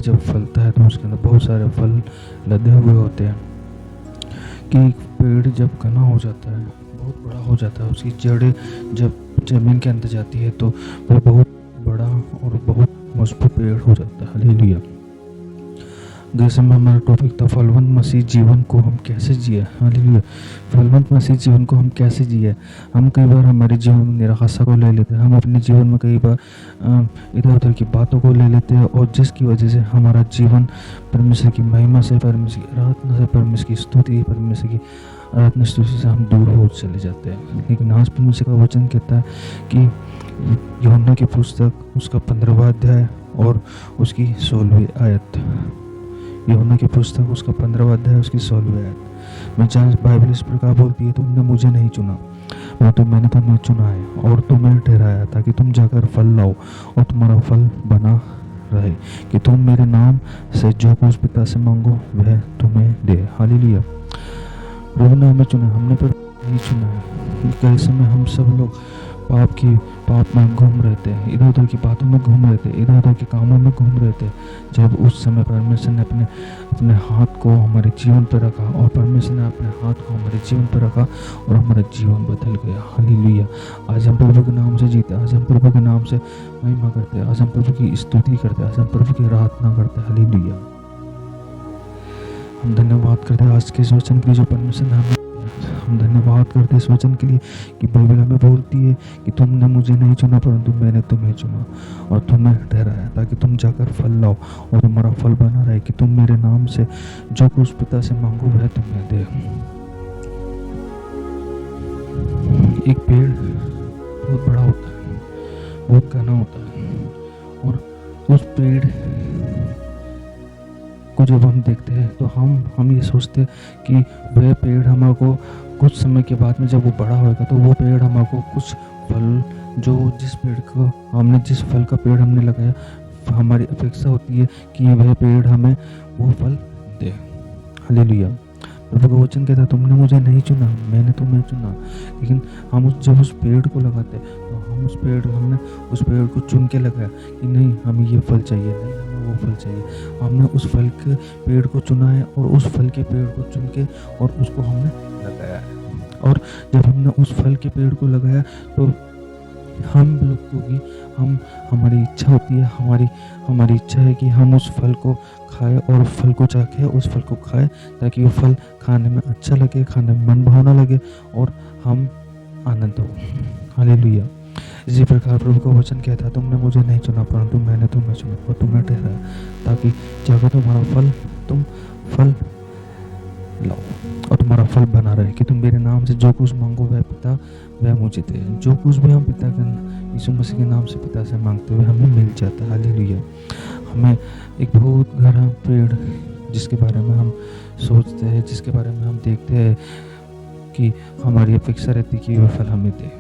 जब फलता है तो उसके अंदर बहुत सारे फल लदे हुए होते हैं। कि पेड़ जब घना हो जाता है, बहुत बड़ा हो जाता है, उसकी जड़ें जब ज़मीन के अंदर जाती है तो वो बहुत बड़ा और बहुत मजबूत पेड़ हो जाता है। हालेलुया। जैसे में हमारा टॉपिक था फलवंत मसीह जीवन को हम कैसे जिए। हालेलुया। फलवंत मसीह जीवन को हम कैसे जिए। हम कई बार हमारे जीवन में निराशा को ले लेते हैं, हम अपने जीवन में कई बार इधर उधर की बातों को ले लेते हैं, और जिसकी वजह से हमारा जीवन परमेश्वर की महिमा से, परमेश्वर की आराधना से, परमेश्वर की स्तुति, परमेश्वर की आराधना स्तुति से हम दूर हो चले जाते हैं। लेकिन आज परमेश्वर का वचन कहता है कि यूहन्ना की पुस्तक उसका 15वां अध्याय और उसकी 16वीं आयत, यूहन्ना की पुस्तक उसका 15वां अध्याय उसकी 16वीं आयत में जहाँ बाइबल इस प्रकार बोलती है, तुमने मुझे नहीं चुना मैंने तुम्हें चुना है और तुम्हें ठहराया ताकि तुम जाकर फल लाओ और तुम्हारा फल बना रहे, कि तुम मेरे नाम से जो कुछ पिता से मांगो वह तुम्हें दे। हालेलुया। प्रभु ने हमें चुना, हमने पर नहीं चुना है। कई समय हम सब लोग पाप में घूम रहे थे, इधर उधर की बातों में घूम रहे थे, इधर उधर के कामों में घूम रहे थे, जब उस समय परमेश्वर ने अपने हाथ को हमारे जीवन पर रखा, और परमेश्वर ने अपने हाथ को हमारे जीवन पर रखा और हमारा जीवन बदल गया। हालेलुया। आज हम प्रभु के नाम से जीते, आज हम प्रभु के नाम से महिमा करते हैं, आज हम प्रभु की स्तुति करते हैं, आज हम प्रभु की आराधना करते हैं। हालेलुया। हम धन्यवाद करते हैं आज के इस वचन के लिए जो परमेश्वर ने हमें, हम धन्यवाद करते हैं इस वचन के लिए कि बाइबल हमें बोलती है कि तुमने मुझे नहीं चुना परंतु मैंने तुम्हें चुना और तुम्हें ठहराया ताकि तुम जाकर फल लाओ और तुम्हारा फल बना रहे, कि तुम मेरे नाम से जो कुछ पिता से मांगो वह तुम्हें दे। एक पेड़ बहुत बड़ा होता है, बहुत घना होता है, और उस पेड़ को जब हम देखते हैं तो हम ये सोचते हैं कि वह पेड़ हमारे को कुछ समय के बाद में जब वो बड़ा होगा तो वो पेड़ हमारे को कुछ फल, जिस फल का पेड़ हमने लगाया, हमारी अपेक्षा होती है कि वह पेड़ हमें वो फल दे। हालेलुया। प्रभु का वचन कहता है तुमने मुझे नहीं चुना, मैंने तुम्हें चुना। लेकिन हम जब उस पेड़ को लगाते तो हमने उस पेड़ को चुन के लगाया कि नहीं हमें ये फल चाहिए, नहीं हमें वो फल चाहिए। हमने उस फल के पेड़ को चुना है और उस फल के पेड़ को चुन के और उसको हमने लगाया है। और जब हमने उस फल के पेड़ को लगाया तो हम लोग को भी हमारी इच्छा होती है, हमारी इच्छा है कि हम उस फल को खाएं और फल को चाखे, उस फल को खाएं ताकि वो फल खाने में अच्छा लगे, खाने में मन भावना लगे और हम आनंद हो। हालेलुया। इसी प्रकार प्रभु का वचन कहता है तुमने मुझे नहीं चुना परंतु मैंने तुम्हें चुना और तुम्हें ठहराया ताकि जाकर तुम फल लाओ और तुम्हारा फल बना रहे, कि तुम मेरे नाम से जो कुछ मांगो वह मुझे दे। जो कुछ भी हम पिता के यीशु मसीह के नाम से पिता से मांगते हुए हमें मिल जाता है। हालेलुया। हमें एक बहुत गहरा पेड़ जिसके बारे में हम सोचते हैं, जिसके बारे में हम देखते हैं कि हमारी अपेक्षा रहती है कि वह फल हमें दे,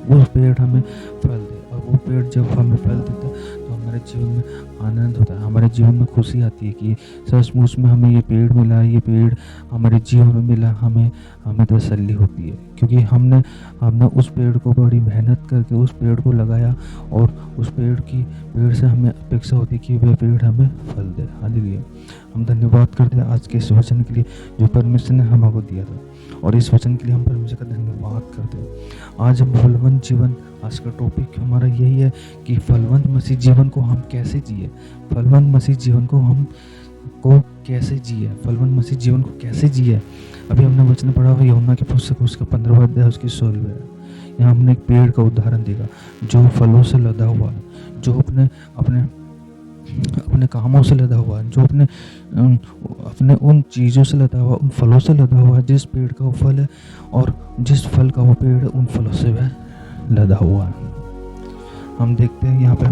वो पेड़ हमें फल दे। और वो पेड़ जब हमें फल देता है तो हमारे जीवन में आनंद होता है, हमारे जीवन में खुशी आती है कि सचमुच में हमें ये पेड़ मिला, ये पेड़ हमारे जीवन में मिला, हमें तसल्ली होती है क्योंकि हमने उस पेड़ को बड़ी मेहनत करके उस पेड़ को लगाया और उस पेड़ से हमें अपेक्षा होती है कि वह पेड़ हमें फल दे। हालेलुया। हम धन्यवाद करते हैं आज के इस वचन के लिए जो परमेश्वर ने हमको दिया था, और इस वचन के लिए हम परमेश्वर का धन्यवाद करते हैं। आज हम फलवंत जीवन, आज का टॉपिक हमारा यही है कि फलवंत मसीह जीवन को हम कैसे जिए, फलवंत मसीह जीवन को हम कैसे जिए, फलवंत मसीह जीवन को कैसे जिए। अभी हमने वचन पढ़ा हुआ यूहन्ना की पुस्तक उसका 15वां अध्याय उसकी 16वीं आयत। यहाँ हमने एक पेड़ का उदाहरण देखा जो फलों से लदा हुआ है, जो अपने कामों से लदा हुआ है, जो अपने उन चीज़ों से लदा हुआ, उन फलों से लदा हुआ है जिस पेड़ का वो फल है, और जिस फल का वो पेड़ है उन फलों से वह लदा हुआ है। हम देखते हैं यहाँ पे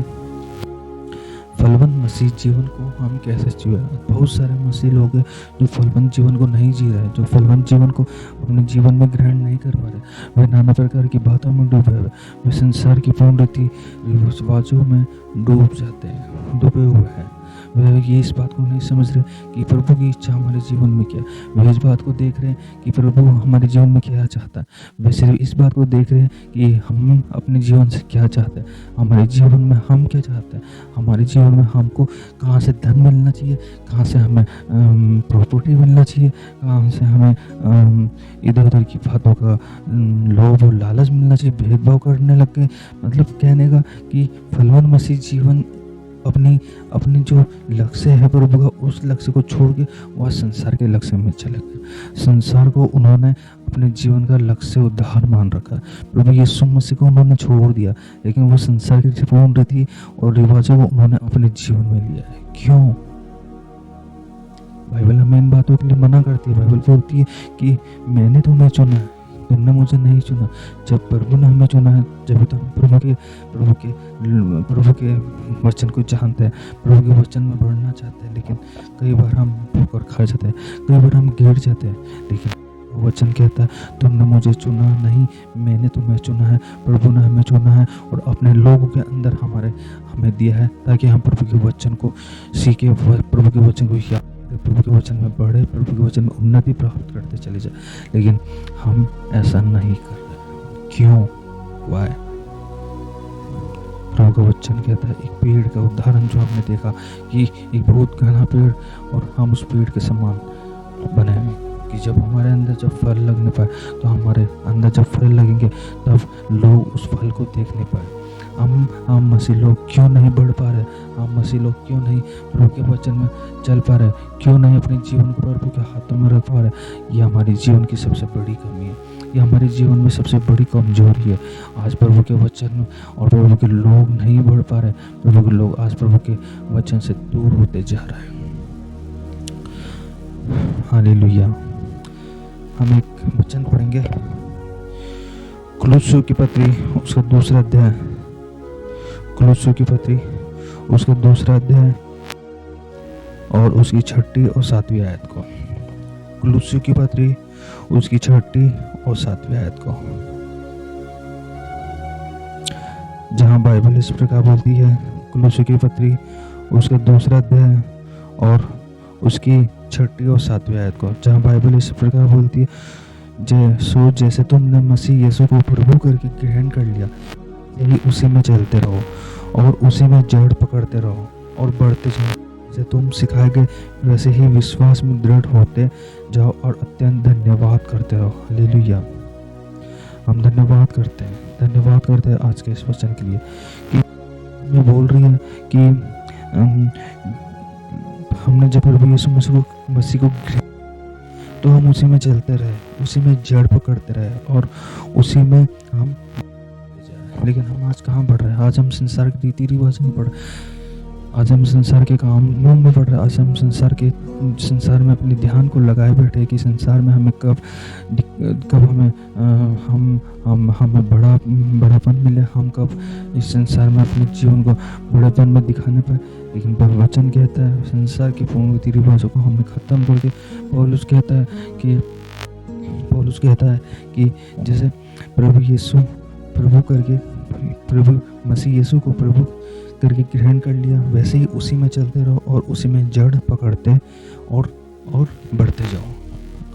फलवंत मसीह जीवन को हम कैसे जिए। बहुत सारे मसीह लोग हैं जो फलवंत जीवन को नहीं जी रहे, जो फलवंत जीवन को अपने जीवन में ग्रहण नहीं कर पा रहे। वे नाना प्रकार की बातों में डूबे हुए, वे संसार की पूर्ण रीति रिवाजों में डूबे हुए हैं। वह ये इस बात को नहीं समझ रहे कि प्रभु की इच्छा हमारे जीवन में क्या है। वे इस बात को देख रहे हैं कि प्रभु हमारे जीवन में क्या चाहता है। वे सिर्फ इस बात को देख रहे हैं कि हम अपने जीवन से क्या चाहते हैं, हमारे जीवन में हम क्या चाहते हैं, हमारे जीवन में हमको कहाँ से धन मिलना चाहिए, कहाँ से हमें प्रॉपर्टी मिलना चाहिए, कहाँ से हमें इधर उधर की बातों का लोभ और लालच मिलना चाहिए। भेदभाव करने लग गए। मतलब कहने का कि फलवान मसीह जीवन अपनी जो लक्ष्य है प्रभु का, उस लक्ष्य को छोड़ के वह संसार के लक्ष्य में चले गए। संसार को उन्होंने अपने जीवन का लक्ष्य उद्धार मान रखा। प्रभु यीशु मसीह को उन्होंने छोड़ दिया, लेकिन वो संसार की पूर्ण रीति और रिवाजों को उन्होंने अपने जीवन में लिया है। क्यों? बाइबल हमें इन बातों के लिए मना करती है। बाइबल बोलती है कि मैंने तुम्हें चुना है, तुमने मुझे नहीं चुना। जब प्रभु ने हमें चुना है, जब तो हम प्रभु के वचन को जानते हैं, प्रभु के वचन में बढ़ना चाहते हैं, लेकिन कई बार हम ठोकर खा जाते हैं, कई बार हम गिर जाते हैं। लेकिन वचन कहता है तुमने मुझे चुना नहीं, मैंने तुम्हें चुना है। प्रभु ने हमें चुना है और अपने लोगों के अंदर हमें दिया है, ताकि हम प्रभु के वचन को सीखे, प्रभु के वचन को याद, प्रभु के वचन में बढ़े, प्रभु के वचन में उन्नति प्राप्त करते चले जाए। लेकिन हम ऐसा नहीं कर रहे। क्यों? वाई? प्रभु का वचन कहता है, एक पेड़ का उदाहरण जो हमने देखा कि एक बहुत घना पेड़ और हम उस पेड़ के समान बने हैं, कि जब हमारे अंदर जब फल लगने पाए, तो हमारे अंदर जब फल लगेंगे तब लोग उस फल को देख नहीं पाए। हम मसीह लोग क्यों नहीं बढ़ पा रहे? हम मसीह लोग क्यों नहीं प्रभु के वचन में चल पा रहे? क्यों नहीं अपने जीवन को प्रभु के हाथों में रख पा रहे? ये हमारे जीवन की सबसे बड़ी कमी है, ये हमारे जीवन में सबसे बड़ी कमजोरी है। आज प्रभु के वचन में और प्रभु के लोग नहीं बढ़ पा रहे। प्रभु के लोग आज प्रभु के वचन से दूर होते जा रहे हैं। हालेलुया। हम एक वचन पढ़ेंगे, कुलुस्सियों की पत्री उसका दूसरा अध्याय, कुलुस्सियों की पत्री उसका दूसरा अध्याय और उसकी 6वीं और 7वीं आयत को। कुलुस्सियों की पत्री उसकी 6वीं और 7वीं आयत को, जहाँ बाइबल इस प्रकार बोलती है। कुलुस्सियों की पत्री उसका दूसरा अध्याय और उसकी 6वीं और 7वीं आयत को, जहाँ बाइबल इस प्रकार बोलती है, जैसे तुमने मसीह यीशु को प्रभु करके ग्रहण कर लिया, यही उसी में चलते रहो और उसी में जड़ पकड़ते रहो और बढ़ते जाओ। जैसे तुम सिखाए गए वैसे ही विश्वास में दृढ़ होते जाओ और अत्यंत धन्यवाद करते रहो। हालेलुया। हम धन्यवाद करते हैं आज के इस वचन के लिए, कि मैं बोल रही है कि हमने जब प्रभु यीशु मसीह को तो हम उसी में चलते रहे, उसी में जड़ पकड़ते रहे और उसी में हम। लेकिन हम आज कहाँ बढ़ रहे हैं? आज हम संसार के रीति रिवाज में बढ़ रहे, आज हम संसार के कामों में बढ़ रहे हैं। आज हम संसार में अपने ध्यान को लगाए बैठे कि संसार में हमें कब हमें बड़ापन मिले, हम कब इस संसार में अपने जीवन को बड़ेपन में दिखाने पाए। लेकिन वचन कहता है संसार के पूर्ण रीति रिवाजों को हमें ख़त्म करके पौलुस कहता है कि जैसे प्रभु मसीह यीशु को प्रभु करके ग्रहण कर लिया, वैसे ही उसी में चलते रहो और उसी में जड़ पकड़ते और बढ़ते जाओ।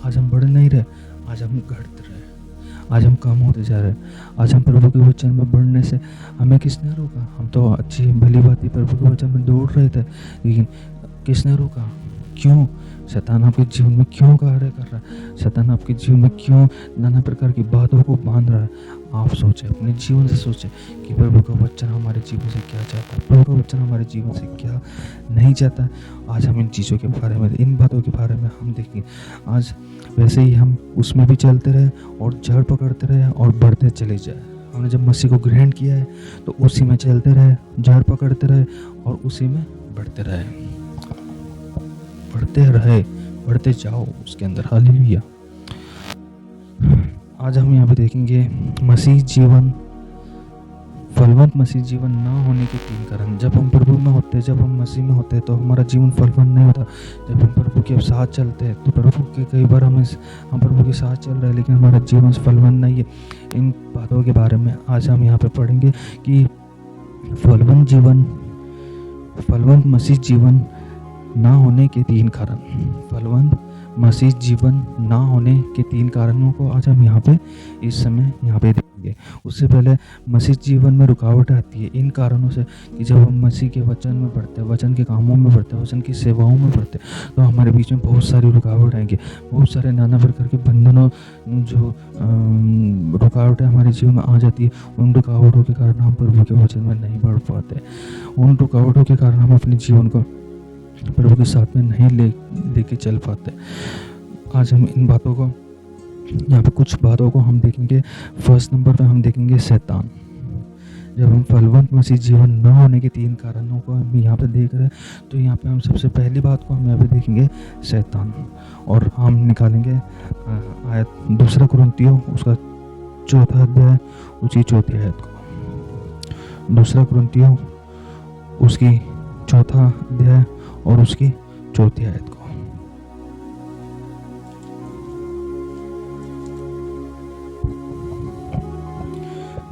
आज हम बढ़ नहीं रहे, आज हम घटते रहे, आज हम कम होते जा रहे। आज हम प्रभु के वचन में बढ़ने से हमें किसने रोका? हम तो अच्छी भली बात प्रभु के वचन में दौड़ रहे थे, लेकिन किसने रोका? क्यों? शैतान आपके जीवन में क्यों कार्य कर रहा है? शैतान आपके जीवन में क्यों नाना प्रकार की बातों को बांध रहा है? आप सोचें, अपने जीवन से सोचें कि प्रभु का वचन हमारे जीवन से क्या चाहता है, प्रभु का वचन हमारे जीवन से क्या नहीं चाहता। आज हम इन चीज़ों के बारे में, इन बातों के बारे में हम देखें। आज वैसे ही हम उसमें भी चलते रहे और जड़ पकड़ते रहे और बढ़ते चले जाए। हमने जब मसीह को ग्रहण किया है तो उसी में चलते रहे, जड़ पकड़ते रहे और उसी में बढ़ते बढ़ते जाओ उसके अंदर। हालेलुया। आज हम यहाँ पे देखेंगे फलवंत मसीह जीवन ना होने के 3 कारण। जब हम प्रभु में होते, जब हम मसीह में होते तो हमारा जीवन फलवंत नहीं होता। जब हम प्रभु के साथ चलते हैं तो प्रभु के कई बार हम प्रभु के साथ चल रहे हैं, लेकिन हमारा जीवन फलवंत नहीं है। इन बातों के बारे में आज हम यहाँ पे पढ़ेंगे कि फलवंत मसीह जीवन ना होने के 3 कारण, फलवंत मसीह जीवन ना होने के 3 कारणों को आज हम यहाँ पे इस समय यहाँ पे देखेंगे। उससे पहले मसीह जीवन में रुकावट आती है इन कारणों से कि जब हम मसीह के वचन में पढ़ते हैं, वचन के कामों में पढ़ते हैं, वचन की सेवाओं में पढ़ते हैं, तो हमारे बीच में बहुत सारी रुकावट आएंगे, बहुत सारे नाना प्रकार के बंधनों जो रुकावटें हमारे जीवन में आ जाती है। उन रुकावटों के कारण हम प्रभु के वचन में नहीं बढ़ पाते, उन रुकावटों के कारण हम अपने जीवन को प्रभु के साथ में नहीं लेके चल पाते। आज हम इन बातों को यहाँ पे कुछ बातों को हम देखेंगे। फर्स्ट नंबर पे हम देखेंगे शैतान। जब हम फलवंत मसीह जीवन न होने के 3 कारणों को हम यहाँ पे देख रहे हैं, तो यहाँ पे हम सबसे पहली बात को हम यहाँ पे देखेंगे शैतान, और हम निकालेंगे आयत 2 कुरिन्थियों उसका 4 अध्याय उसकी 4 आयत को। 2 कुरिन्थियों उसकी 4 अध्याय और उसकी 4 आयत को।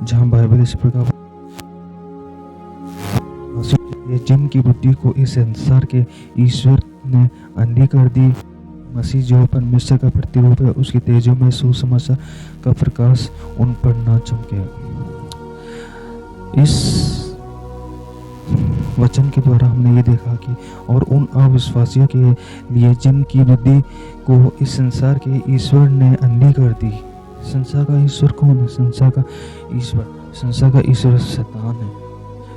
जहाँ बाइबल इस प्रकार जिनकी बुद्धि को इस संसार के ईश्वर ने अंधी कर दी, मसीह जो परमेश्वर का प्रतिरूप है, उसके तेजों में सुसमाचार का प्रकाश उन पर ना चमके। इस वचन के द्वारा हमने ये देखा कि और उन अविश्वासियों के लिए जिनकी बुद्धि को इस संसार के ईश्वर ने अंधी कर दी। संसार का ईश्वर कौन है? संसार का ईश्वर शैतान है।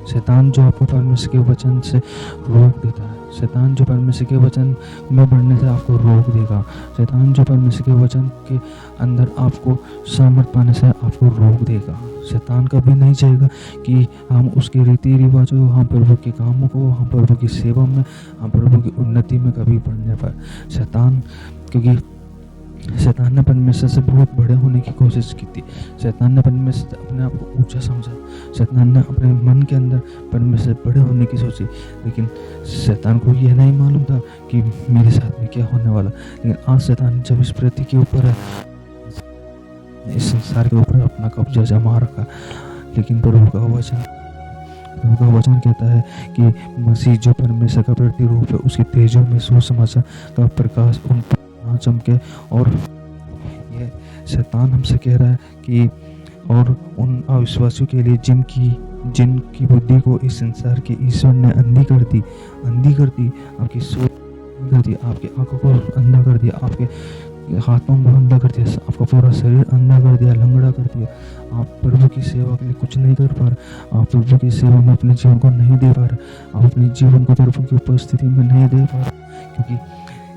शैतान जो आपको परमेश्वर के वचन से रोक देता है, शैतान जो परमेश्वर के वचन में बढ़ने से आपको रोक देगा, शैतान जो परमेश्वर के वचन के अंदर आपको सामर्थ पाने से आपको रोक देगा। शैतान कभी नहीं चाहेगा कि हम उसके रीति रिवाजों, हम प्रभु के कामों को, हम प्रभु की सेवा में, हम प्रभु की उन्नति में कभी बढ़ने पाए। शैतान, क्योंकि शैतान ने परमेश्वर से बहुत बड़े होने की कोशिश की थी। शैतान ने परमेश्वर से अपने आप को ऊंचा समझा, शैतान ने अपने मन के अंदर परमेश्वर से बड़े होने की सोची, लेकिन शैतान को यह नहीं मालूम था कि मेरे साथ में क्या होने वाला। लेकिन आज शैतान जब इस पृथ्वी के ऊपर है, इस संसार के ऊपर अपना कब्जा जमा रखा, लेकिन प्रभु का वचन कहता है कि मसीह जो परमेश्वर का प्रतिरूप है, उसके तेजों में सुसमाचार का प्रकाश उन पर ना चमके। और ये शैतान हमसे कह रहा है कि और उन अविश्वासियों के लिए जिनकी बुद्धि को इस संसार के ईश्वर ने अंधी कर दी, आपकी सोच कर दी, आपकी आंखों को अंधा कर दिया, आपके हाथों को अंधा कर दिया, आपका पूरा शरीर अंधा कर दिया, लंगड़ा कर दिया। आप प्रभु की सेवा के लिए कुछ नहीं कर पा रहे, आप प्रभु की सेवा में अपने जीवन को नहीं दे पा रहे, आप अपने जीवन को प्रभु की उपस्थिति में नहीं दे पा रहे,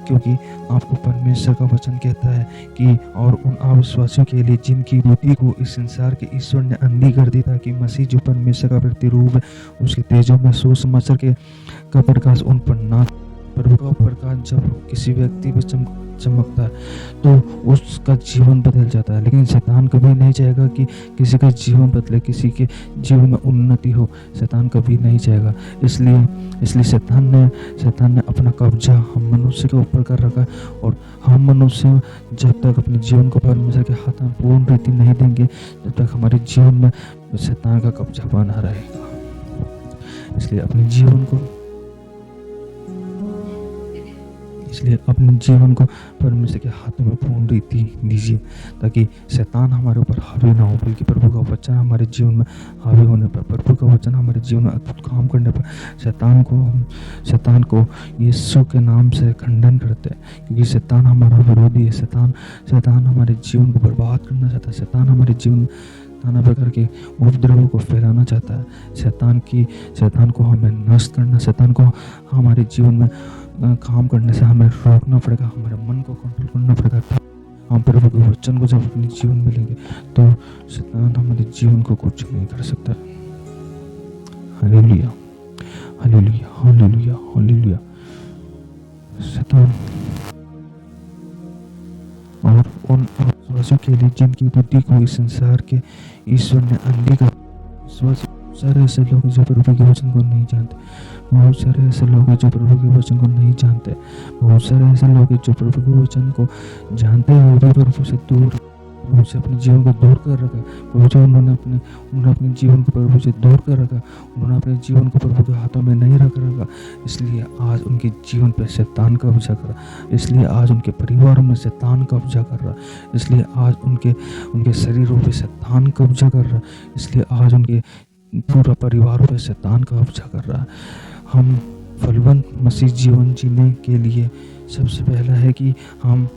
क्योंकि आपको परमेश्वर का वचन कहता है कि और उन अविश्वासियों के लिए जिनकी बुद्धि को इस संसार के ईश्वर ने अंधी कर दी, ताकि मसीह जो परमेश्वर का प्रतिरूप है, उसके तेजों में सुसमाचार का प्रकाश उन पर ना। प्रभु का प्रकाश जब किसी व्यक्ति पर चमकता है तो उसका जीवन बदल जाता है। लेकिन शैतान कभी नहीं चाहेगा कि किसी का जीवन बदले, किसी के जीवन में उन्नति हो। शैतान कभी नहीं चाहेगा। इसलिए शैतान ने अपना कब्जा हम मनुष्य के ऊपर कर रखा है, और हम मनुष्य जब तक अपने जीवन को परमेश्वर के हाथ में पूर्ण रीति नहीं देंगे, जब तक हमारे जीवन में शैतान का कब्जा बना रहेगा। इसलिए अपने जीवन को परमेश्वर के हाथों में पूर्ण रीति दीजिए, ताकि शैतान हमारे ऊपर हावी ना हो, बल्कि प्रभु का वचन हमारे जीवन में हावी होने पर, प्रभु का वचन हमारे जीवन में अद्भुत काम करने पर शैतान को यीशु के नाम से खंडन करते हैं, क्योंकि शैतान हमारा विरोधी है। शैतान हमारे जीवन को बर्बाद करना चाहता है। शैतान हमारे जीवन में नाना प्रकार के उपद्रवों को फैलाना चाहता है। शैतान को हमें नष्ट करना, शैतान को हमारे जीवन में काम करने से हमें रोकना पड़ेगा, हमारे मन को कंट्रोल करना पड़ेगा। हम प्रभु के वचन को जब अपने जीवन में लेंगे तो शैतान हमारे जीवन को कुछ नहीं कर सकता। Hallelujah, hallelujah, hallelujah, hallelujah. शैतान और उन अविश्वासियों के लिए जिनकी बुद्धि को इस संसार के ईश्वर ने अंधी कर, सारे ऐसे लोग जो प्रभु के वचन को नहीं जानते, बहुत सारे ऐसे लोग जो प्रभु के वचन को नहीं जानते, बहुत सारे ऐसे लोग जो प्रभु के वचन को जानते हुए भी प्रभु से दूर प्रभु से अपने जीवन को दूर कर रखा, प्रभु जी उन्होंने अपने जीवन को प्रभु से दूर कर रखा, उन्होंने अपने जीवन को प्रभु के हाथों में नहीं रख रखा, इसलिए आज उनके जीवन पर शैतान कब्जा कर रहा, इसलिए आज उनके परिवारों में शैतान कब्जा कर रहा, इसलिए आज उनके शरीरों पे शैतान कब्जा कर रहा, इसलिए आज उनके पूरा परिवारों पे शैतान कब्जा कर रहा है। हम फलवंत मसीह जीवन जीने के लिए सबसे पहला है कि हम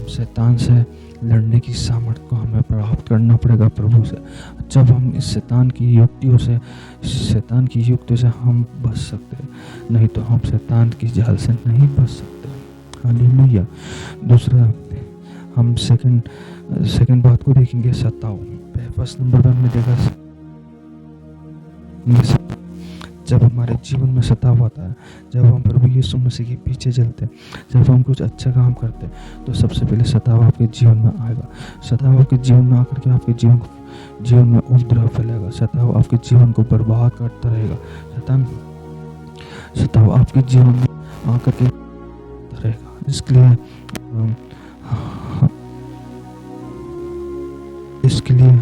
शैतान से लड़ने की सामर्थ्य को हमें प्राप्त करना पड़ेगा प्रभु से। जब हम इस शैतान की युक्तियों से हम बच सकते हैं, नहीं तो हम शैतान की जाल से नहीं बच सकते। हालेलुया। दूसरा हम सेकंड बात को देखेंगे, सताओ। फर्स्ट नंबर पर हमने देखा जब हमारे जीवन में सताव आता है, जब हम प्रभु यीशु मसीह के पीछे चलते हैं, जब हम कुछ अच्छा काम करते हैं, तो सबसे पहले सताव आपके जीवन में आएगा। सताव आपके जीवन में आकर के आपके जीवन में उपद्रव फैलेगा। सताव आपके जीवन को बर्बाद करता रहेगा। सताव आपके जीवन में आकर के रहेगा। इसके लिए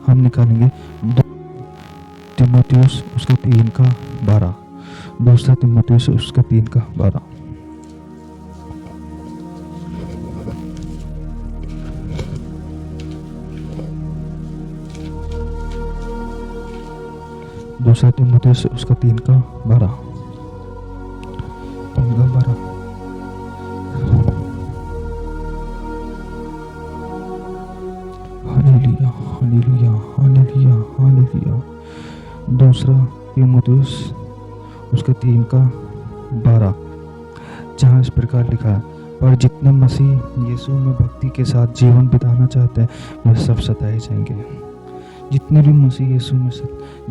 हम निकालेंगे तीमुथियुस उसका 3:12। दूसरा तीमुथियुस उसका 3:12। दूसरा तीमुथियुस उसका 3:12। Hallelujah, hallelujah, hallelujah, hallelujah. दूसरा तीमुथियुस उसका 3:12, जहाँ इस प्रकार लिखा है, पर जितने मसीह यीशु में भक्ति के साथ जीवन बिताना चाहते हैं वे सब सताए जाएंगे। जितने भी मसीह यीशु में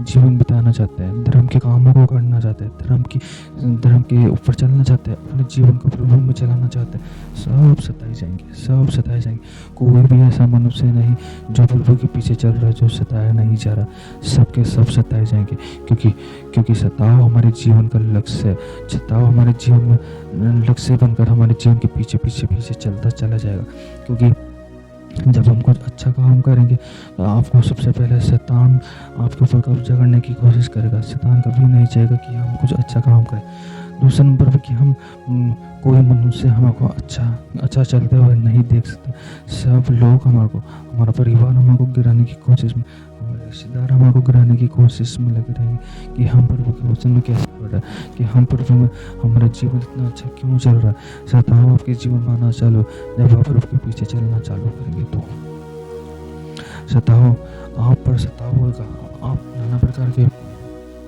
जीवन बिताना चाहते हैं, धर्म के कामों को करना चाहते हैं, धर्म के ऊपर चलना चाहते हैं, अपने जीवन को प्रभु में चलाना चाहते हैं, सब सताए जाएंगे, सब सताए जाएंगे। कोई भी ऐसा मनुष्य नहीं जो प्रभु के पीछे चल रहा है जो सताया नहीं जा रहा, सबके सब सताए जाएंगे। क्योंकि सताव हमारे जीवन का लक्ष्य है। सताव हमारे जीवन में लक्ष्य बनकर हमारे जीवन के पीछे चलता चला जाएगा। क्योंकि जब हम कुछ अच्छा काम करेंगे तो आपको सबसे पहले शैतान आपके ऊपर कब्जा करने की कोशिश करेगा। शैतान कभी नहीं चाहेगा कि हम कुछ अच्छा काम करें। दूसरे नंबर पर कि हम कोई मनुष्य हमको अच्छा चलते हुए नहीं देख सकते। सब लोग हमारा परिवार हमको गिराने की कोशिश में, हमारे रिश्तेदार हमको गिराने की कोशिश में लगे रहेंगे कि हम प्रभु के वचन में कैसे बढ़ रहा है, कि हम प्रभु में हमारा जीवन इतना अच्छा क्यों चल रहा है। सताव आपके जीवन में आना चालू जब आप प्रभु के पीछे चलना चालू करेंगे तो सताव आप पर सताव होगा। आप नाना प्रकार के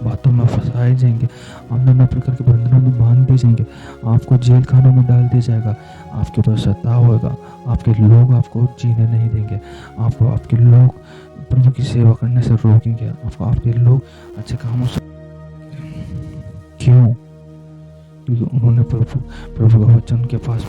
बातों में फंसाए जाएंगे, आप नाना प्रकार के बंधनों में बांध दिए जाएंगे, आपको जेल खानों में डाल दिया जाएगा। आपके ऊपर सताव होगा, आपके लोग आपको जीने नहीं देंगे, आपके लोग प्रभु की सेवा करने से रोकेंगे, आपके लोग अच्छे कामों से। क्यों? क्योंकि उन्होंने प्रभु का वचन के पास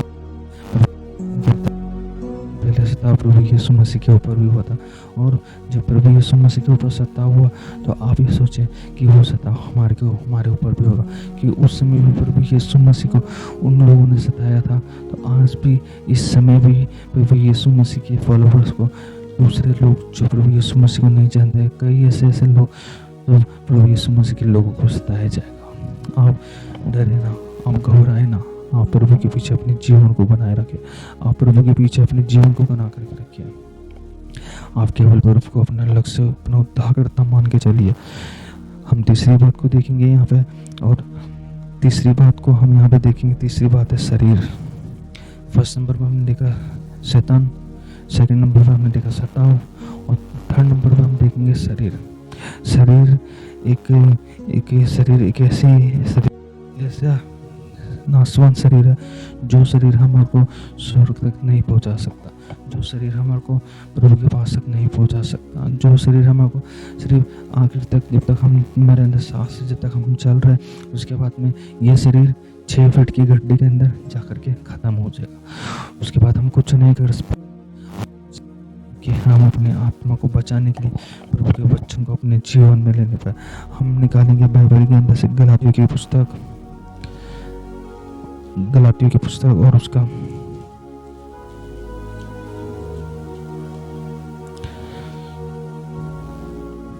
पहले सताव प्रभु यीशु मसीह के ऊपर भी हुआ था। और जब प्रभु यीशु मसीह के ऊपर सताव हुआ तो आप ये सोचें कि वो सताव हमारे ऊपर भी होगा। कि उस समय भी प्रभु यीशु मसीह को उन लोगों ने सताया था, तो आज भी इस समय भी प्रभु यीशु मसीह के फॉलोवर्स को, दूसरे लोग जो प्रभु यीशु मसीह को नहीं जानते, कई ऐसे लोग तो प्रभु यीशु मसीह के लोगों को सताया जाएगा। आप डरे ना, आप घबराए ना, आप प्रभु के पीछे अपने जीवन को बनाए रखें। आप प्रभु के पीछे अपने जीवन को बना करके रखिए। आप केवल प्रभु को अपना लक्ष्य, अपना उद्धारकर्ता मान के चलिए। हम तीसरी बात को देखेंगे यहाँ पे, और तीसरी बात को हम यहाँ पे देखेंगे। तीसरी बात है शरीर। फर्स्ट नंबर पर हमने देखा शैतान, सेकंड नंबर पर हमने देखा सताव, और थर्ड नंबर पर हम देखेंगे शरीर। शरीर एक ऐसा नासवान शरीर है, जो शरीर हमारे को स्वर्ग तक नहीं पहुंचा सकता, जो शरीर हमारे को प्रभु के पास तक नहीं पहुंचा सकता, जो शरीर हमारे को सिर्फ आखिर तक, जब तक हम हमारे अंदर सांस, जब तक हम चल रहे हैं, उसके बाद में यह शरीर 6 फीट की गड्ढे के अंदर जा करके ख़त्म हो जाएगा। उसके बाद हम कुछ नहीं कर सकते कि हम अपने आत्मा को बचाने के लिए प्रभु के वचन को अपने जीवन में लेने पर हम निकालेंगे बाइबल के अंदर से गलातियों की पुस्तक और उसका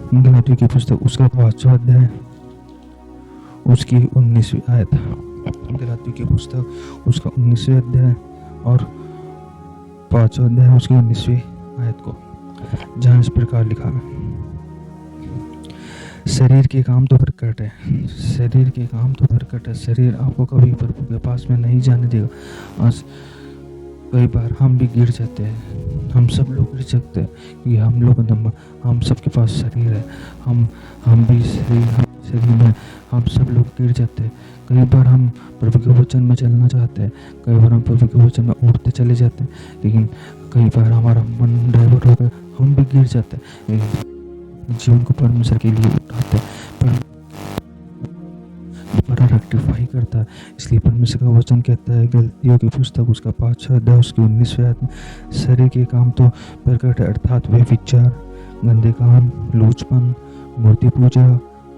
गलातियों की पुस्तक उसका 5वां अध्याय उसकी 19वीं आयत। गलातियों की पुस्तक उसका 19वें अध्याय और 5वां अध्याय उसकी 19वीं आयत को, जहाँ इस प्रकार लिखा है, शरीर के काम तो प्रकट है, शरीर के काम तो प्रकट है। शरीर आपको कभी प्रभु के पास में नहीं जाने देगा। आज कई बार हम भी गिर जाते हैं, हम सब लोग गिर सकते हैं कि हम सबके पास शरीर है, हम भी शरीर में हम सब लोग गिर जाते हैं। कई बार हम प्रभु के वचन में चलना चाहते हैं, कई बार हम प्रभु के वचन में उठते चले जाते हैं, लेकिन कई बार हमारा मन डाइवर्ट हो गया, हम भी गिर जाते हैं। लेकिन जीवन को परमेश्वर के लिए उठाते हैं, पर रेक्टिफाई करता है। इसलिए परमेश्वर का वचन कहता है, गलातियों की पुस्तक उसका 5वां अध्याय उसकी 19वीं आयत में, शरीर के काम तो प्रकट है, अर्थात वे विचार, गंदे काम, लूचपन, मूर्ति पूजा,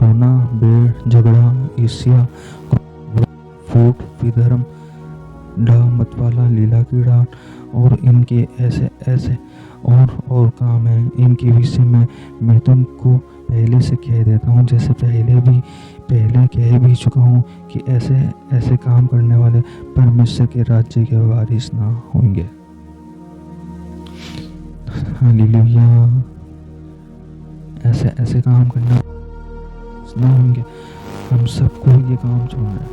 टोना, बेड़, झगड़ा, ईर्ष्या, फूट, विधर्म, डा, मतवाला, लीला कीड़ा और इनके ऐसे और काम है। इनके विषय में मैं तुमको पहले से कह देता हूँ, जैसे पहले कह भी चुका हूँ कि ऐसे काम करने वाले परमेश्वर के राज्य के वारिस ना होंगे। हालेलुया। ऐसे काम करना ना होंगे। हम सबको ये काम छोड़ना है।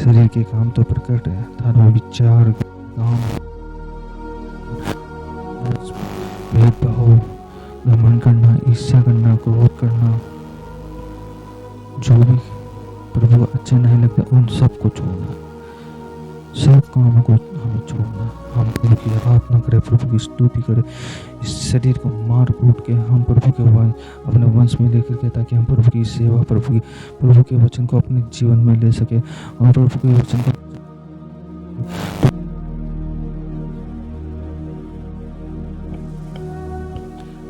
शरीर के काम तो प्रकट है, थारा विचार, काम, भेदभाव, घमंड करना, ईर्ष्या करना, क्रोध करना, जो भी प्रभु अच्छे नहीं लगते उन सबको छोड़ना, सब कामों को हमें छोड़ना। हम प्रभु की आराधना करें, प्रभु की स्तुति करें, इस शरीर को मार कूट के हम प्रभु के अपने वंश में लेकर के, ताकि हम प्रभु की सेवा, प्रभु के वचन को अपने जीवन में ले सके और प्रभु के वचन को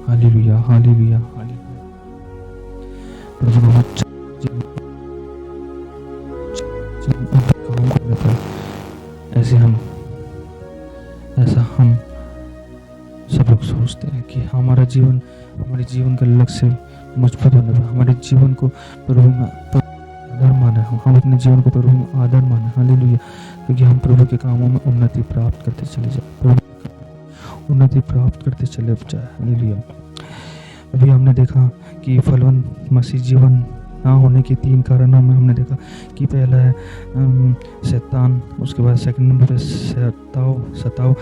हालेलुया हालेलुया हालेलुया। प्रभु का वचन ऐसा हम सब लोग सोचते हैं कि हमारे जीवन का लक्ष्य मजबूत होने पर हमारे जीवन को प्रभु में आदर माने, हम अपने जीवन को प्रभु में आदर माने। हालेलुया। क्योंकि हम प्रभु के कामों में उन्नति प्राप्त करते चले जाए, हालेलुया। अभी हमने देखा कि फलवंत मसीह जीवन ना होने के 3 कारणों में हमने देखा कि पहला है शैतान, उसके बाद सेकंड नंबर पे सताव,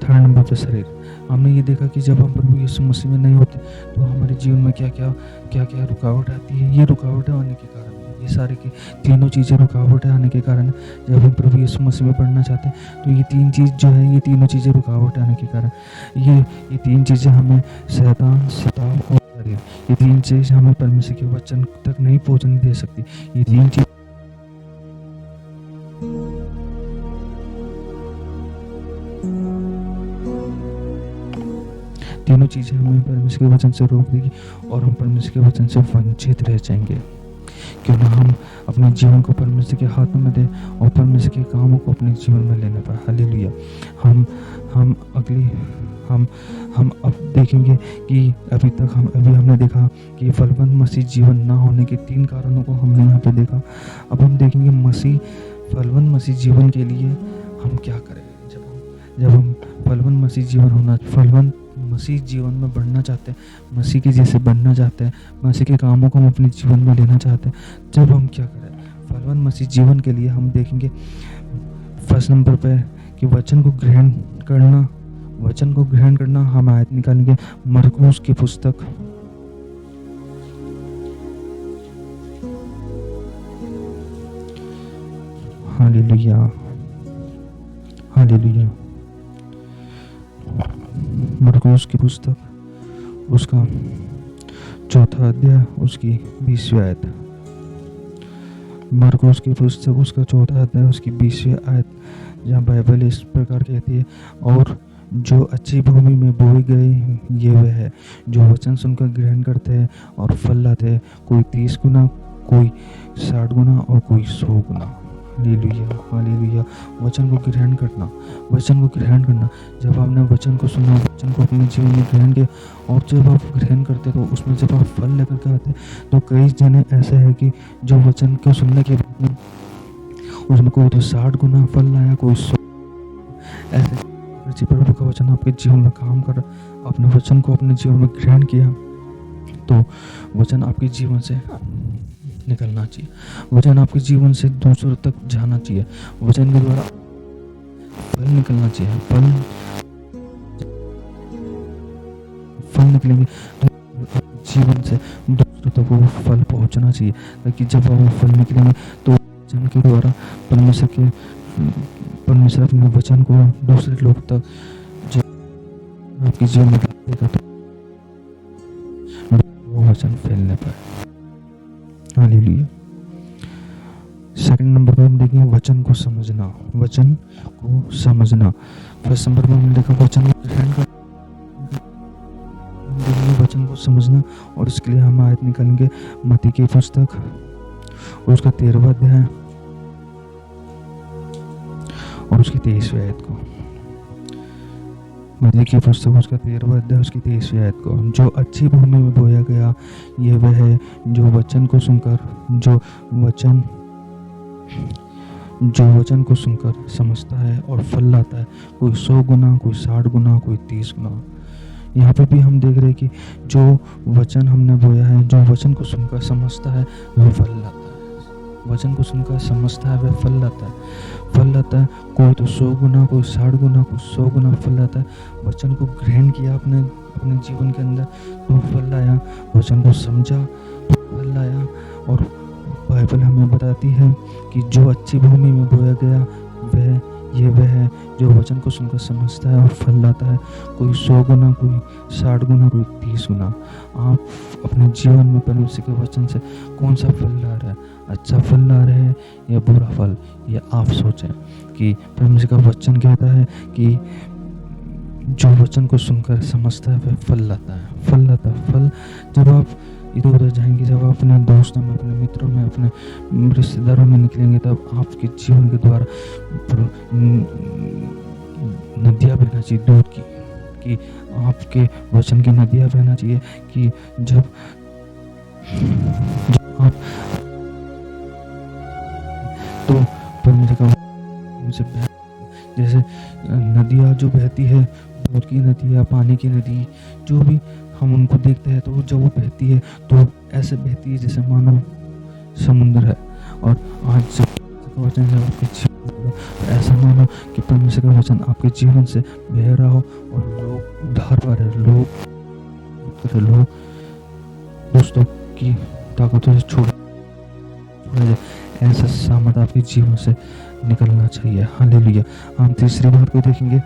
थर्ड नंबर पे शरीर। हमने ये देखा कि जब हम प्रभु यीशु मसीह में नहीं होते तो हमारे जीवन में क्या रुकावट आती है। ये रुकावटें आने के कारण, ये सारे की तीनों चीज़ें रुकावटें आने के कारण है। जब हम प्रभु यीशु मसीह में बढ़ना चाहते हैं तो ये 3 चीज़ जो है, ये तीनों चीज़ें रुकावट आने के कारण, ये 3 चीज़ें हमें शैतान, सताव और शरीर, ये 3 चीज़ हमें परमेश्वर के वचन तक नहीं पहुंचने दे सकती। ये 3 चीज़ तीनों चीज़ें हमें परमेश्वर के वचन से रोक देगी और हम परमेश्वर के वचन से वंचित रह जाएंगे। क्यों ना हम अपने जीवन को परमेश्वर के हाथ में दें और परमेश्वर के कामों को अपने जीवन में लेने पर। हालेलुया। हम अब देखेंगे कि अभी हमने देखा कि फलवंत मसीह जीवन ना होने के 3 कारणों को हमने यहाँ पे देखा। अब हम देखेंगे फलवंत मसीह जीवन के लिए हम क्या करें। जब हम फलवंत मसीह जीवन में बढ़ना चाहते हैं, मसीह के जैसे बनना चाहते हैं, मसीह के कामों को हम अपने जीवन में लेना चाहते हैं, जब हम क्या करें फलवंत मसीह जीवन के लिए, हम देखेंगे फर्स्ट नंबर पे कि वचन को ग्रहण करना। हम आयत निकालेंगे मरकुस की पुस्तक हालेलुया हालेलुया। मरकुस की पुस्तक उसका 4वां अध्याय उसकी 20वीं आयत। मरकुस की पुस्तक उसका 4वां अध्याय उसकी 20वीं आयत, जहाँ बाइबल इस प्रकार कहती है, और जो अच्छी भूमि में बोए गए ये वह है जो वचन सुनकर ग्रहण करते हैं और फल लाते हैं, कोई 30 गुना, कोई 60 गुना और कोई 100 गुना। Hallelujah, hallelujah. वचन को ग्रहण करना, वचन को ग्रहण करना। जब आपने वचन को सुना, वचन को अपने जीवन में ग्रहण किया, और जब आप ग्रहण करते तो उसमें जब आप फल लेकर के आते, तो कई जने ऐसे है कि जो वचन को सुनने के बाद में उसमें कोई तो 60 गुना फल लाया, कोई 100। ऐसे प्रभु का वचन आपके जीवन में काम कर, आपने वचन को अपने जीवन में ग्रहण किया, तो वचन आपके जीवन से निकलना चाहिए, वचन आपके जीवन से दूसरों तक जाना चाहिए, वचन के द्वारा फल निकलना चाहिए। फल निकलेंगे तो जीवन से दूसरों तक वो फल पहुंचना चाहिए, ताकि जब वो फल निकलेंगे तो वचन के द्वारा परमेश्वर अपने वचन को दूसरे लोग तक जब आपके जीवन में डालेगा तो वो वचन फैलने पाए। हालेलुया। सेकंड नंबर पर हम देखेंगे वचन को समझना, वचन को समझना। फर्स्ट नंबर पर हम देखा वचन को ग्रहण कर, वचन को समझना, और इसके लिए हम आयत निकालेंगे मत्ती की पुस्तक और उसका 13वां अध्याय और उसकी 23वीं आयत को। मत्ती की पुस्तक उसका 13वां अध्याय उसकी 23वीं आयत को। जो अच्छी भूमि में बोया गया, ये वह है जो वचन को सुनकर को सुनकर समझता है और फल लाता है, कोई 100 गुना, कोई 60 गुना, कोई 30 गुना। यहाँ पे भी हम देख रहे हैं कि जो वचन हमने बोया है, जो वचन को सुनकर समझता है वह फल लाता है, वचन को सुनकर समझता है वह फल लाता है, फल लाता है। कोई तो 100 गुना, कोई 60 गुना, कोई 100 गुना फल लाता है। वचन को ग्रहण किया आपने अपने जीवन के अंदर तो फल लाया, वचन को समझा तो फल लाया। और बाइबल हमें बताती है कि जो अच्छी भूमि में बोया गया वह है जो वचन को सुनकर समझता है और फल लाता है, कोई 100 गुना, कोई 60 गुना, कोई 30 गुना। आप अपने जीवन में परमेश्वर के वचन से कौन सा फल ला रहे हैं? अच्छा फल ला रहे हैं या बुरा फल? ये आप सोचें कि परमेश्वर का वचन कहता है कि जो वचन को सुनकर समझता है वह फल लाता है, फल लाता है। फल जब आप इधर उधर जाएंगे, जब आप अपने दोस्तों में, अपने मित्रों में, अपने रिश्तेदारों में निकलेंगे, तब आपके जीवन के द्वारा नदियाँ बहना चाहिए दूध की, कि आपके वचन की नदियाँ बहना चाहिए। कि जब आप तो परमेश्वर का वचन जैसे नदियाँ जो बहती है, दूध की नदी या पानी की नदी, जो भी हम उनको देखते हैं, तो जब वो बहती है तो ऐसे बहती है जैसे मानो समुद्र है। और आज जब वचन जब आपके जीवन में, तो ऐसा मानो कि परमेश्वर का वचन आपके जीवन से बह रहा हो और लोग उद्धार पा रहे, लोग दोस्तों की ताकतों से छोड़ जाए, ऐसा सामर्थ आपके जीवन से निकलना चाहिए। हालेलुया। हम तीसरी बात को देखेंगे।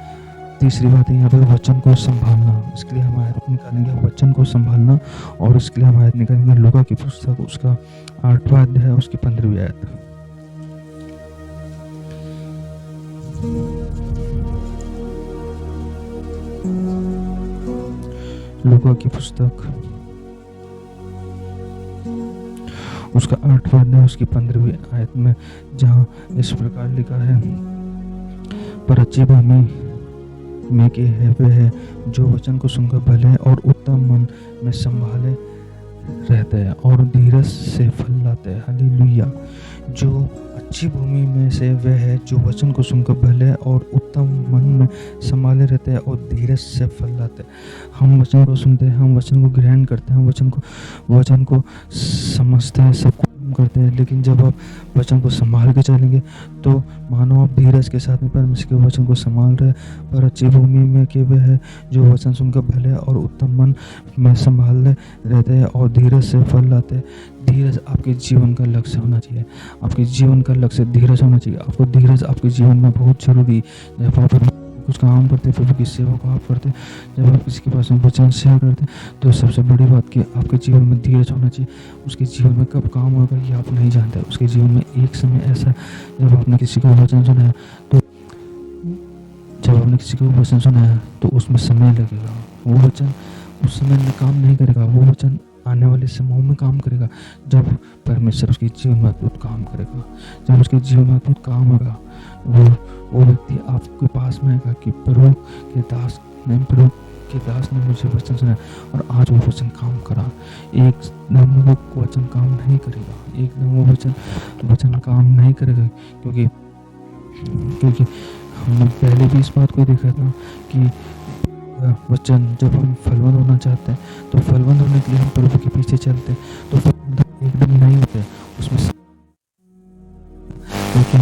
तीसरी बात है यहाँ पे वचन को संभालना। इसके लिए हम आयत निकालेंगे वचन को संभालना, और इसके लिए हम आयत निकालेंगे लूका की पुस्तक उसका 8वां अध्याय उसकी 15वीं आयत। लूका की पुस्तक उसका 8वां अध्याय उसकी 15वीं आयत में, जहाँ इस प्रकार लिखा है, पर अच्छी भूमि में के है वह है जो वचन को सुनकर भले और उत्तम मन में संभाले रहते हैं और धीरज से फल लाते हैं। हालेलुया। जो अच्छी भूमि में से वह है जो वचन को सुनकर भले और उत्तम मन में संभाले रहते हैं और धीरज से फल लाते हैं। हम वचन को सुनते हैं, हम वचन को ग्रहण करते हैं, वचन को समझते हैं, सब करते हैं, लेकिन जब आप वचन को संभाल के चलेंगे तो मानो आप धीरज के साथ में परमेश्वर के वचन को संभाल रहे हैं। पर अच्छी भूमि में के वह है जो वचन सुनकर भले और उत्तम मन में संभाल रहते हैं और धीरज से फल लाते हैं। धीरज आपके जीवन का लक्ष्य होना चाहिए, आपके जीवन का लक्ष्य धीरज होना चाहिए। आपको धीरज आपके जीवन में बहुत जरूरी है। जब आप कुछ काम करते, प्रभु की सेवा को आप करते, जब आप किसी के पास में वचन शेयर करते, तो सबसे बड़ी बात कि आपके जीवन में धीरज होना चाहिए। उसके जीवन में कब काम होगा ये आप नहीं जानते। उसके जीवन में एक समय ऐसा, जब आपने किसी को वचन सुनाया तो उसमें समय लगेगा। वो वचन उस समय में काम नहीं करेगा। वो वचन आने वाले समूह में काम करेगा, जब परमेश्वर उसके जीवन में अद्भुत काम करेगा, जब उसके जीवन में अद्भुत काम होगा, वो व्यक्ति आपके पास में आएगा कि प्रभु के दास ने मुझे वचन सुना और आज वो वचन काम करा। एक दम वो वचन काम नहीं करेगा, एक दम वो वचन काम नहीं करेगा, क्योंकि हमने पहले भी इस बात को देखा था कि वचन जब हम फलवंत होना चाहते हैं तो फलवंत होने के लिए हम प्रभु के पीछे चलते हैं, तो फलवंत एकदम नहीं होते उसमें, लेकिन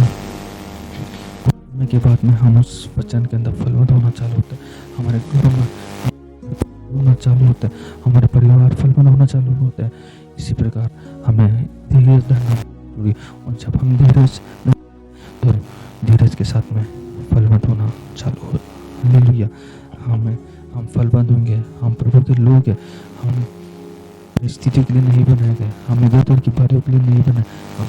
के बाद में हम उस वचन के अंदर फलवंत होना चालू होता है, हमारे घरों में होना चालू होता है, हमारे परिवार फलवंत होना चालू होता है। इसी प्रकार हमें धीरज धरना जरूरी, और जब हम धीरज के साथ में फलवंत होना चालू हो, हालेलुया। हम फलवंत होंगे, हम प्रभु के लोग हैं, हम परिस्थितियों के लिए नहीं बनाए गए, हम इधर उधर की बातों के लिए नहीं बनाए, हम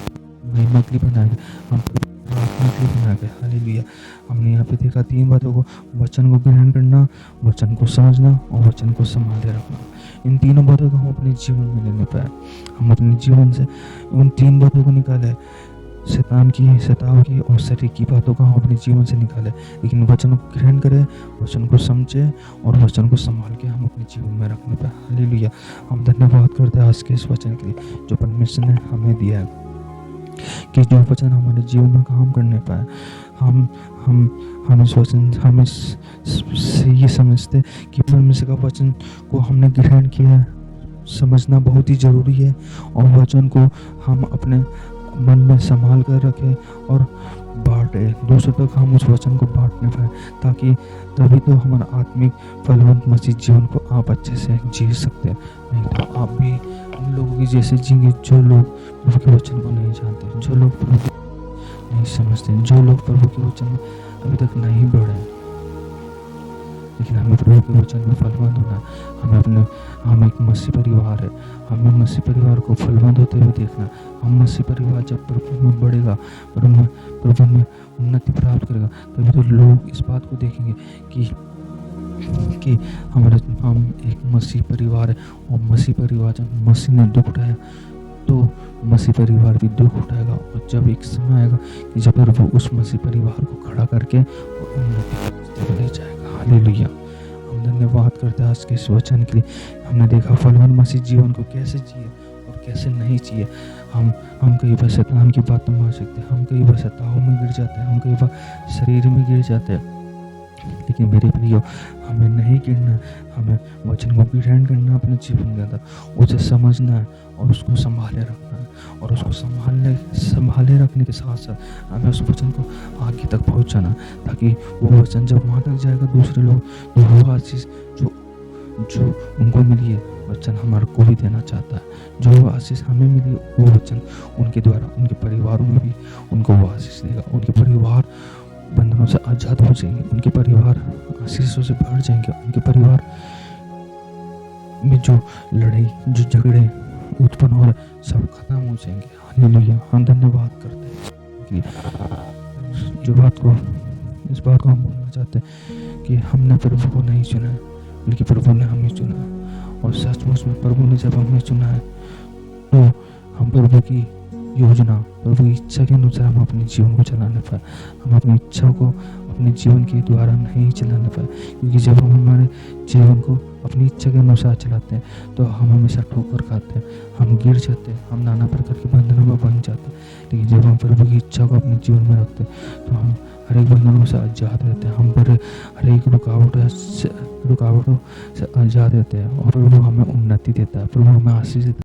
महिमा के लिए बनाए गए, हम प्रार्थना के लिए बनाए गए, हालेलुया। हमने यहाँ पे देखा 3 बातों को, वचन को ग्रहण करना, वचन को समझना और वचन को संभाले रखना। इन तीनों बातों को हम अपने जीवन में लेने पाए, हम अपने जीवन से उन 3 बातों को निकाले, शैतान की, सताव की और शरीर की बातों को हम अपने जीवन से निकाले, लेकिन वचन को ग्रहण करें, वचन को समझे और वचन को संभाल के हम अपने जीवन में रखने पाए, हालेलुया। हम धन्यवाद करते हैं आज के इस वचन के लिए जो परमेश्वर ने हमें दिया है, कि जो वचन हमारे जीवन में काम करने पाए। हम इस वचन हम इससे ये समझते कि परमेश्वर का वचन को हमने ग्रहण किया है, समझना बहुत ही ज़रूरी है, और वचन को हम अपने मन में संभाल कर रखें और बांटे, दूसरों तक हम उस वचन को बांटने पाए, ताकि तभी तो हमारा आत्मिक फलवंत मसीह जीवन को आप अच्छे से जी सकते हैं। नहीं तो आप भी उन लोगों की जैसे जिएंगे जो लोग प्रभु के वचन को नहीं जानते, जो लोग प्रभु को नहीं समझते, जो लोग प्रभु के वचन में अभी तक नहीं बढ़े। लेकिन हमें प्रभु के वचन में फलवंत होना है। हम एक मसीह परिवार है, हमें मसीह परिवार को फलवंत होते हुए देखना। हम मसीह परिवार जब प्रभु में बढ़ेगा, प्रभु में उन्नति प्राप्त करेगा, तभी तो लोग इस बात को देखेंगे कि हम एक मसीह परिवार है, और मसीह परिवार जब मसीह ने दुख उठाया तो मसीह परिवार भी दुख उठाएगा, और जब एक समय आएगा कि जब प्रभु उस मसीह परिवार को खड़ा करके उन्नति ले जाएगा, हालेलुया। हम धन्यवाद करते हैं आज के इस वचन के लिए। हमने देखा फलवंत मसीह जीवन को कैसे जिए और कैसे नहीं जिए। हम कई बार शैतान की बातों में आ सकते हैं, हम कई बार सताओं में गिर जाते हैं, हम कई बार शरीर में गिर जाते हैं, लेकिन मेरे प्रियो हमें नहीं गिरना, हमें वचन को ग्रहण करना अपने जीवन के अंदर, उसे समझना है और उसको संभाले रखना है, और उसको संभाले रखने के साथ साथ हमें उस वचन को आगे तक पहुंचाना, ताकि वो वचन जब वहाँ तक जाएगा दूसरे लोग तो वो आशीष जो उनको मिली है वचन हमारे को भी देना चाहता है, जो आशीष हमें मिली वो वचन उनके द्वारा उनके परिवारों में भी उनको वो आशीष देगा। उनके परिवार बंधनों से आज़ाद हो जाएंगे, उनके परिवार आशीषों से भर जाएंगे, उनके परिवार में जो लड़ाई जो झगड़े उत्पन्न हो रहे सब खत्म हो जाएंगे, हालेलुया। हम धन्यवाद करते हैं कि इस बात को हम बोलना चाहते हैं कि हमने प्रभु को नहीं चुना है, बल्कि प्रभु ने हमें चुना है, और सचमुच में प्रभु ने जब हमें चुना है तो हम प्रभु की योजना, प्रभु की इच्छा के अनुसार हम अपने जीवन को चलाने पाए। हम अपनी इच्छा को अपने जीवन के द्वारा नहीं चलाने पाए, क्योंकि जब हम हमारे जीवन को अपनी इच्छा के अनुसार चलाते हैं तो हम हमेशा ठोकर खाते हैं, हम गिर जाते हैं, हम नाना प्रकार के बंधनों में बन जाते हैं। लेकिन जब हम प्रभु की इच्छा को अपने जीवन में रखते हैं तो हम हर एक बंधनों से आज़ाद रहते हैं, हम हर एक रुकावटों से आज़ाद रहते हैं, और प्रभु हमें उन्नति देता है, प्रभु हमें आशीष देता है।